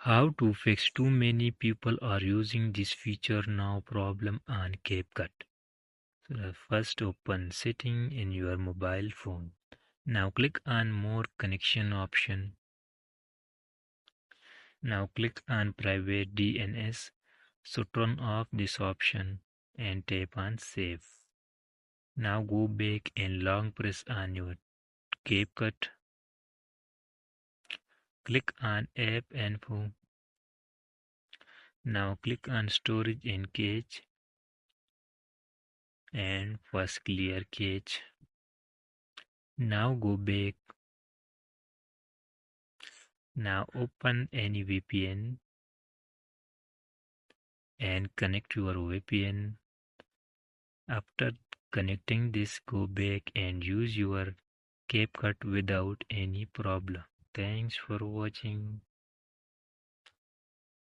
How to fix too many people are using this feature now problem on Capcut. So first open setting in your mobile phone. Now click on more connection option. Now click on private DNS. So turn off this option and tap on save. Now go back and long press on your Capcut. Click on app info. Now click on storage and cache and first clear cache. Now go back. Now open any VPN and connect your VPN. After connecting this, go back and use your CapCut without any problem. Thanks for watching.